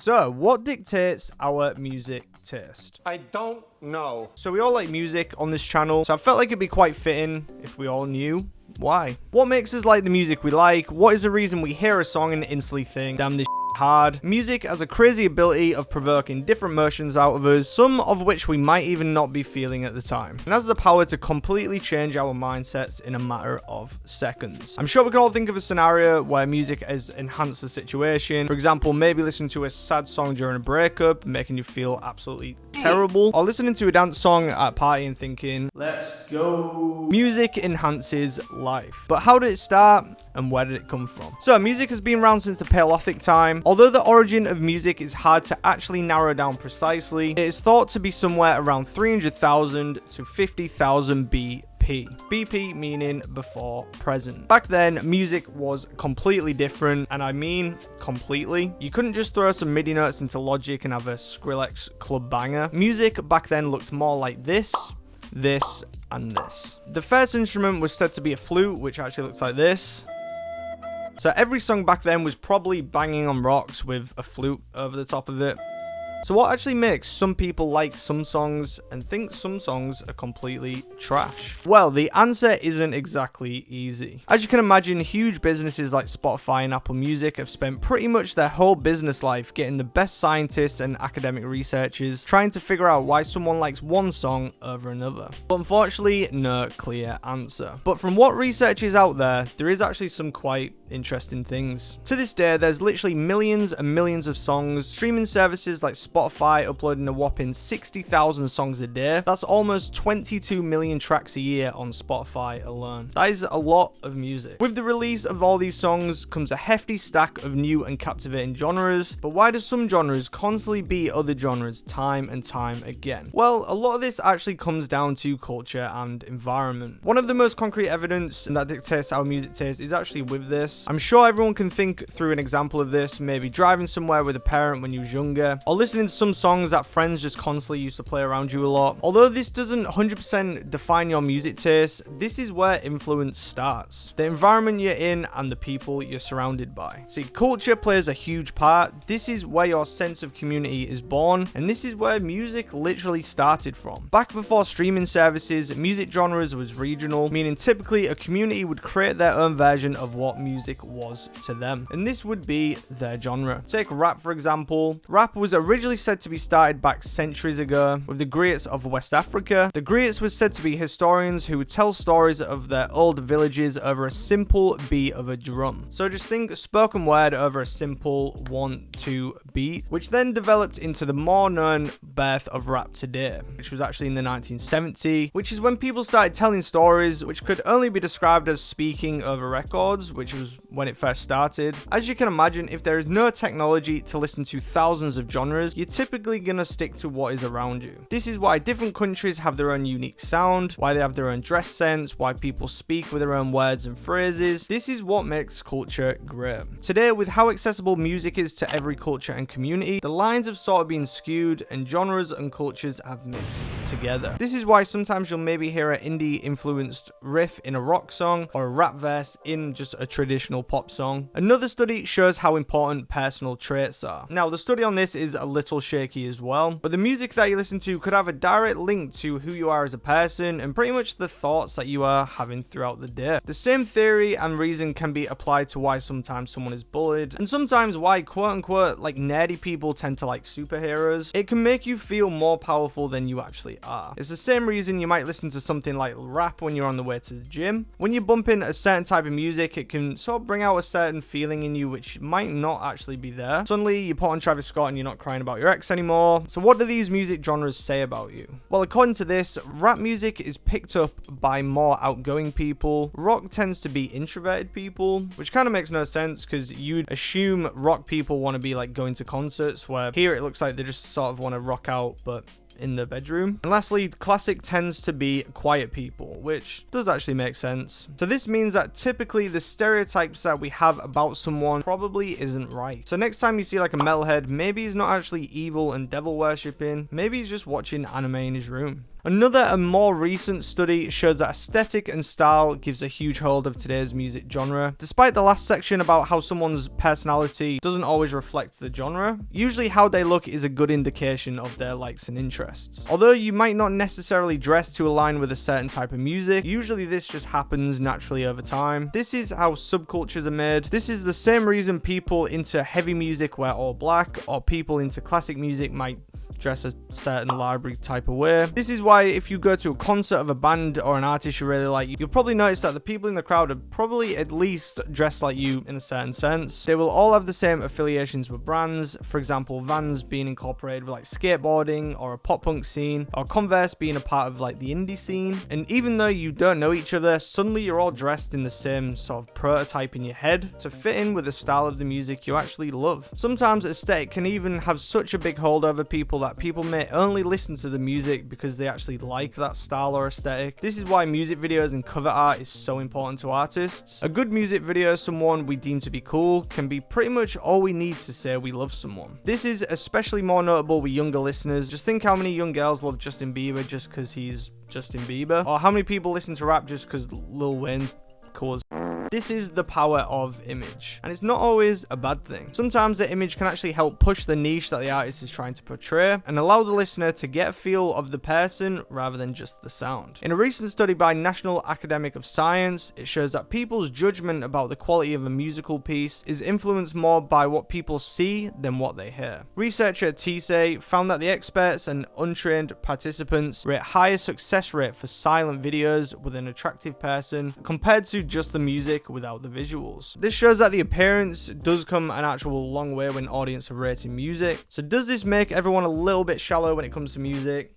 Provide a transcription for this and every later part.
So, what dictates our music taste? I don't know. So we all like music on this channel, so I felt like it'd be quite fitting if we all knew why. What makes us like the music we like? What is the reason we hear a song and instantly think, damn, this hard? Music has a crazy ability of provoking different emotions out of us, some of which we might even not be feeling at the time, and has the power to completely change our mindsets in a matter of seconds. I'm sure we can all think of a scenario where music has enhanced the situation. For example, maybe listening to a sad song during a breakup, making you feel absolutely terrible, or listening to a dance song at a party and thinking, let's go. Music enhances life. But how did it start and where did it come from? So music has been around since the Paleolithic time. Although the origin of music is hard to actually narrow down precisely, it is thought to be somewhere around 300,000 to 50,000 BP. BP meaning before present. Back then, music was completely different, and I mean completely. You couldn't just throw some MIDI notes into Logic and have a Skrillex club banger. Music back then looked more like this, and this. The first instrument was said to be a flute, which actually looks like this. So every song back then was probably banging on rocks with a flute over the top of it. So what actually makes some people like some songs and think some songs are completely trash? Well, the answer isn't exactly easy. As you can imagine, huge businesses like Spotify and Apple Music have spent pretty much their whole business life getting the best scientists and academic researchers trying to figure out why someone likes one song over another. But unfortunately, no clear answer. But from what research is out there, there is actually some quite interesting things. To this day, there's literally millions and millions of songs. Streaming services like Spotify uploading a whopping 60,000 songs a day. That's almost 22 million tracks a year on Spotify alone. That is a lot of music. With the release of all these songs comes a hefty stack of new and captivating genres. But why do some genres constantly beat other genres time and time again? Well, a lot of this actually comes down to culture and environment. One of the most concrete evidence that dictates our music taste is actually with this. I'm sure everyone can think through an example of this, maybe driving somewhere with a parent when you was younger, or listening to some songs that friends just constantly used to play around you a lot. Although this doesn't 100% define your music taste, this is where influence starts. The environment you're in and the people you're surrounded by. See, culture plays a huge part. This is where your sense of community is born, and this is where music literally started from. Back before streaming services, music genres was regional, meaning typically a community would create their own version of what music was to them, and this would be their genre. Take rap for example. Rap was originally said to be started back centuries ago with the griots of West Africa. The griots was said to be historians who would tell stories of their old villages over a simple beat of a drum. So just think spoken word over a simple 1-2 beat, which then developed into the more known birth of rap today, which was actually in the 1970s, which is when people started telling stories which could only be described as speaking over records, which was when it first started. As you can imagine, if there is no technology to listen to thousands of genres, you're typically gonna stick to what is around you. This is why different countries have their own unique sound, why they have their own dress sense, why people speak with their own words and phrases. This is what makes culture great. Today, with how accessible music is to every culture and community, the lines have sort of been skewed and genres and cultures have mixed together. This is why sometimes you'll maybe hear an indie influenced riff in a rock song or a rap verse in just a traditional pop song. Another study shows how important personal traits are. Now, the study on this is a little shaky as well, but the music that you listen to could have a direct link to who you are as a person and pretty much the thoughts that you are having throughout the day. The same theory and reason can be applied to why sometimes someone is bullied and sometimes why quote unquote like nerdy people tend to like superheroes. It can make you feel more powerful than you actually are. It's the same reason you might listen to something like rap when you're on the way to the gym. When you bump in a certain type of music, it can sort of bring out a certain feeling in you which might not actually be there. Suddenly you put on Travis Scott and you're not crying about your ex anymore. So what do these music genres say about you? Well, according to this, rap music is picked up by more outgoing people. Rock tends to be introverted people, which kind of makes no sense because you'd assume rock people want to be like going to concerts, where here it looks like they just sort of want to rock out but in the bedroom. And lastly, classic tends to be quiet people, which does actually make sense. So this means that typically the stereotypes that we have about someone probably isn't right. So next time you see like a metalhead, maybe he's not actually evil and devil worshipping, maybe he's just watching anime in his room. Another and more recent study shows that aesthetic and style gives a huge hold of today's music genre. Despite the last section about how someone's personality doesn't always reflect the genre, usually how they look is a good indication of their likes and interests. Although you might not necessarily dress to align with a certain type of music, usually this just happens naturally over time. This is how subcultures are made. This is the same reason people into heavy music wear all black, or people into classic music might dress a certain library type of way. This is why if you go to a concert of a band or an artist you really like, you'll probably notice that the people in the crowd are probably at least dressed like you in a certain sense. They will all have the same affiliations with brands, for example Vans being incorporated with like skateboarding or a pop punk scene, or Converse being a part of like the indie scene. And even though you don't know each other, suddenly you're all dressed in the same sort of prototype in your head to fit in with the style of the music you actually love. Sometimes aesthetic can even have such a big hold over people that people may only listen to the music because they actually like that style or aesthetic. This is why music videos and cover art is so important to artists. A good music video, someone we deem to be cool, can be pretty much all we need to say we love someone. This is especially more notable with younger listeners. Just think how many young girls love Justin Bieber just because he's Justin Bieber, or how many people listen to rap just because Lil Wayne's cool as. This is the power of image, and it's not always a bad thing. Sometimes the image can actually help push the niche that the artist is trying to portray and allow the listener to get a feel of the person rather than just the sound. In a recent study by National Academy of Science, it shows that people's judgment about the quality of a musical piece is influenced more by what people see than what they hear. Researcher at TSA found that the experts and untrained participants rate higher success rate for silent videos with an attractive person compared to just the music without the visuals. This shows that the appearance does come an actual long way when audience are rating music. So does this make everyone a little bit shallow when it comes to music?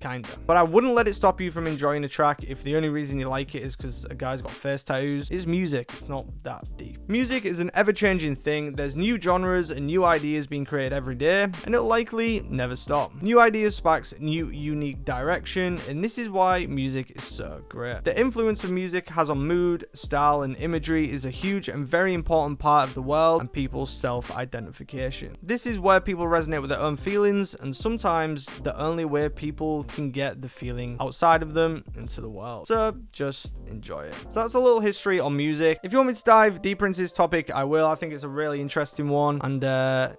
Kinda. But I wouldn't let it stop you from enjoying a track if the only reason you like it is because a guy's got face tattoos. It's music. It's not that deep. Music is an ever-changing thing. There's new genres and new ideas being created every day, and it'll likely never stop. New ideas sparks new, unique direction, and this is why music is so great. The influence of music has on mood, style, and imagery is a huge and very important part of the world and people's self-identification. This is where people resonate with their own feelings, and sometimes the only way people can get the feeling outside of them into the world. So just enjoy it. So that's a little history on music. If you want me to dive deeper into this topic, I will. I think it's a really interesting one. And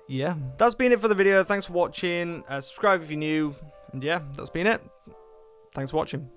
yeah, that's been it for the video. Thanks for watching. Subscribe if you're new. And yeah, that's been it. Thanks for watching.